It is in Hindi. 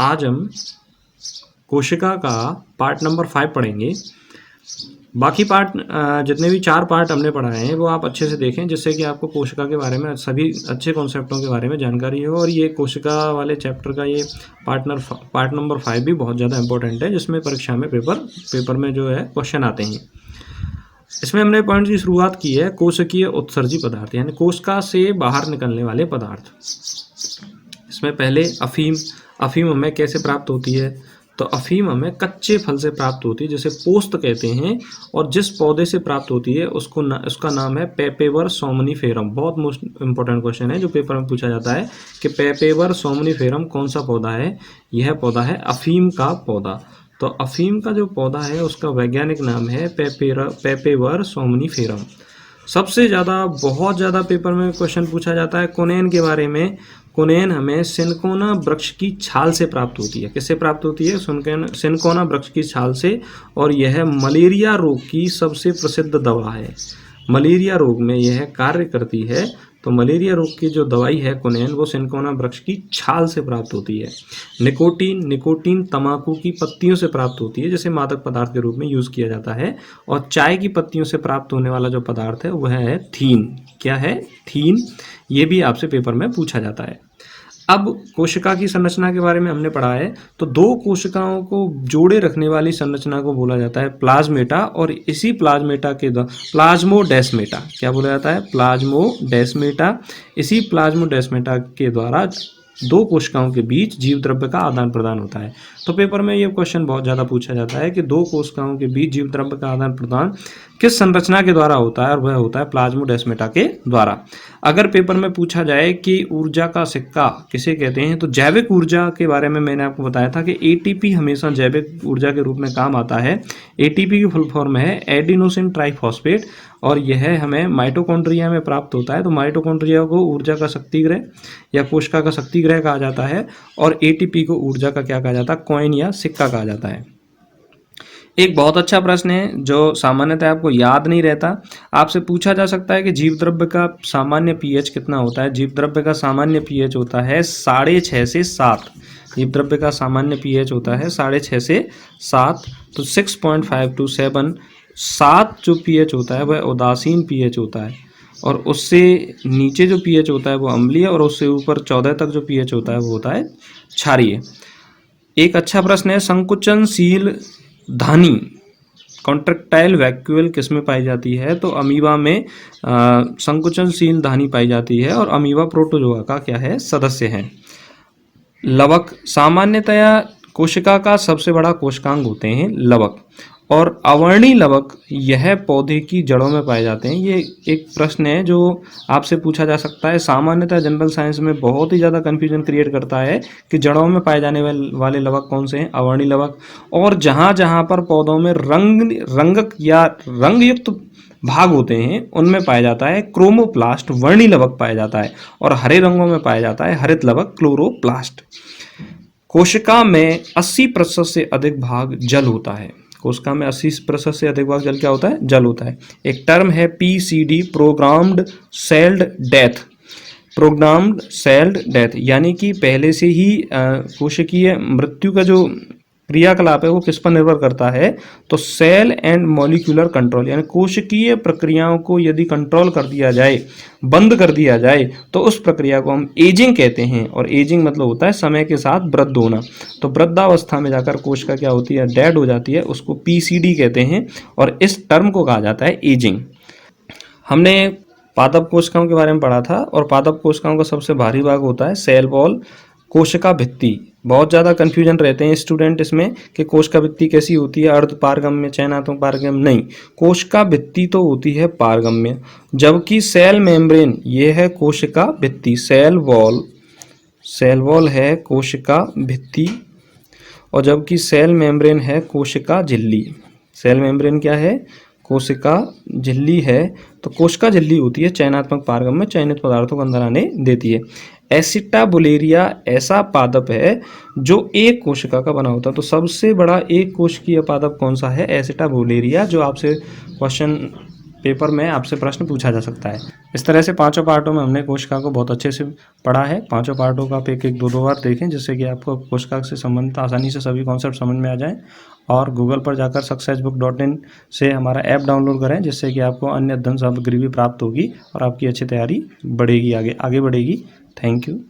आज हम कोशिका का पार्ट नंबर 5 पढ़ेंगे। बाकी पार्ट जितने भी 4 पार्ट हमने पढ़ाए हैं वो आप अच्छे से देखें, जिससे कि आपको कोशिका के बारे में सभी अच्छे कॉन्सेप्टों के बारे में जानकारी हो। और ये कोशिका वाले चैप्टर का ये पार्ट नंबर 5 भी बहुत ज़्यादा इंपॉर्टेंट है, जिसमें परीक्षा में पेपर में जो है क्वेश्चन आते हैं। इसमें हमने पॉइंट की शुरुआत की है कोशिकीय उत्सर्जी पदार्थ, यानी कोशिका से बाहर निकलने वाले पदार्थ। इसमें पहले अफीम हमें कैसे प्राप्त होती है? तो अफीम हमें कच्चे फल से प्राप्त होती है, जिसे पोस्त कहते हैं। और जिस पौधे से प्राप्त होती है उसका नाम है पेपेवर सोमनीफेरम। बहुत मोस्ट इंपॉर्टेंट क्वेश्चन है जो पेपर में पूछा जाता है कि पेपेवर सोमनीफेरम कौन सा पौधा है? यह पौधा है अफीम का पौधा। तो अफीम का जो पौधा है उसका वैज्ञानिक नाम है पेपेवर सोमनीफेरम। सबसे ज़्यादा बहुत ज़्यादा पेपर में क्वेश्चन पूछा जाता है कोनेन के बारे में। कोनेन हमें सिनकोना वृक्ष की छाल से प्राप्त होती है। किससे प्राप्त होती है? सिनकोना वृक्ष की छाल से। और यह मलेरिया रोग की सबसे प्रसिद्ध दवा है। मलेरिया रोग में यह कार्य करती है। तो मलेरिया रोग की जो दवाई है कोनेन, वो सिनकोना वृक्ष की छाल से प्राप्त होती है। निकोटीन तंबाकू की पत्तियों से प्राप्त होती है, जिसे मादक पदार्थ के रूप में यूज किया जाता है। और चाय की पत्तियों से प्राप्त होने वाला जो पदार्थ है वह है थीन। क्या है? थीन। ये भी आपसे पेपर में पूछा जाता है। अब कोशिका की संरचना के बारे में हमने पढ़ा है। तो दो कोशिकाओं को जोड़े रखने वाली संरचना को बोला जाता है प्लाज्मेटा। और इसी प्लाज्मेटा के प्लाज्मोडेस्मेटा, क्या बोला जाता है? प्लाज्मोडेस्मेटा। इसी प्लाज्मोडेस्मेटा के द्वारा दो कोशिकाओं के बीच जीव द्रव्य का आदान प्रदान होता है। तो पेपर में ये क्वेश्चन बहुत ज़्यादा पूछा जाता है कि दो कोशिकाओं के बीच जीव द्रव्य का आदान प्रदान किस संरचना के द्वारा होता है? और वह होता है प्लाज्मोडेस्मेटा के द्वारा। अगर पेपर में पूछा जाए कि ऊर्जा का सिक्का किसे कहते हैं, तो जैविक ऊर्जा के बारे में मैंने आपको बताया था कि एटीपी हमेशा जैविक ऊर्जा के रूप में काम आता है। एटीपी की फुल फॉर्म है एडिनोसिन ट्राइफॉस्फेट। और यह हमें माइटोकॉन्ड्रिया में प्राप्त होता है। तो माइटोकॉन्ड्रिया को ऊर्जा का शक्तिगृह या कोशिका का शक्तिगृह कहा जाता है। और एटीपी को ऊर्जा का क्या कहा जाता है? कॉइन या सिक्का कहा जाता है। एक बहुत अच्छा प्रश्न है जो सामान्यतः आपको याद नहीं रहता। आपसे पूछा जा सकता है कि जीव द्रव्य का सामान्य पीएच कितना होता है? जीव द्रव्य का सामान्य पीएच होता है 6.5 से 7। जीव द्रव्य का सामान्य पीएच होता है 6.5 से 7। तो 6.5 to 7। 7 जो पीएच होता है वह उदासीन पीएच होता है। और उससे नीचे जो पीएच होता है वो अम्लीय। और उससे ऊपर 14 तक जो पीएच होता है वो होता है क्षारीय। एक अच्छा प्रश्न है संकुचनशील धानी कॉन्ट्रैक्टाइल वैक्यूल किस में पाई जाती है? तो अमीबा में संकुचनशील धानी पाई जाती है। और अमीबा प्रोटोजोआ का क्या है? सदस्य है। लवक सामान्यतया कोशिका का सबसे बड़ा कोशिकांग होते हैं लवक। और अवर्णीय लवक यह पौधे की जड़ों में पाए जाते हैं। ये एक प्रश्न है जो आपसे पूछा जा सकता है। सामान्यतः जनरल साइंस में बहुत ही ज़्यादा कन्फ्यूजन क्रिएट करता है कि जड़ों में पाए जाने वाले लवक कौन से हैं? अवर्णीय लवक। और जहाँ जहाँ पर पौधों में रंगक या रंगयुक्त भाग होते हैं उनमें पाया जाता है क्रोमोप्लास्ट, वर्णीय लवक पाया जाता है। और हरे रंगों में पाया जाता है हरित लवक, क्लोरोप्लास्ट। कोशिका में 80% से अधिक भाग जल होता है। कोशिका में 80% से अधिक भाग जल क्या होता है? जल होता है। एक टर्म है PCD, programmed sailed death. Programmed sailed death यानी कि पहले से ही कोशिकीय मृत्यु का जो क्रियाकलाप है वो किस पर निर्भर करता है? तो सेल एंड मॉलिक्यूलर कंट्रोल, यानी कोशिकीय प्रक्रियाओं को यदि कंट्रोल कर दिया जाए, बंद कर दिया जाए, तो उस प्रक्रिया को हम एजिंग कहते हैं। और एजिंग मतलब होता है समय के साथ वृद्ध होना। तो वृद्धावस्था में जाकर कोशिका क्या होती है? डेड हो जाती है। उसको पीसीडी कहते हैं। और इस टर्म को कहा जाता है एजिंग। हमने पादप कोशिकाओं के बारे में पढ़ा था। और पादप कोशिकाओं का सबसे भारी भाग होता है सेल वॉल, कोशिका भित्ति। बहुत ज़्यादा कन्फ्यूजन रहते हैं स्टूडेंट इसमें कि कोशिका भित्ति कैसी होती है? अर्ध पारगम्य, चयनात्मक पारगम्य? नहीं, कोशिका भित्ति तो होती है पारगम्य। जबकि सेल मेम्ब्रेन ये है कोशिका भित्ति। सेल वॉल है कोशिका भित्ति। और जबकि सेल मेम्ब्रेन है कोशिका झिल्ली। सेल मेम्ब्रेन क्या है? कोशिका झिल्ली है। तो कोशिका झिल्ली होती है चयनात्मक पारगम्य, चयनित पदार्थों को अंदर आने देती है। एसिटाबुलेरिया ऐसा पादप है जो एक कोशिका का बना होता है। तो सबसे बड़ा एक कोशिकीय पादप कौन सा है? एसिटाबुलेरिया। जो आपसे क्वेश्चन पेपर में आपसे प्रश्न पूछा जा सकता है। इस तरह से पांचों पार्टों में हमने कोशिका को बहुत अच्छे से पढ़ा है। पांचों पार्टों का आप एक एक दो बार देखें, जिससे कि आपको कोशिका से संबंधित आसानी से सभी कॉन्सेप्ट समझ में आ जाएं। और गूगल पर जाकर सक्सेसबुक.in से हमारा ऐप डाउनलोड करें, जिससे कि आपको अन्य अध्ययन सामग्री भी प्राप्त होगी और आपकी अच्छी तैयारी बढ़ेगी, आगे बढ़ेगी। Thank you.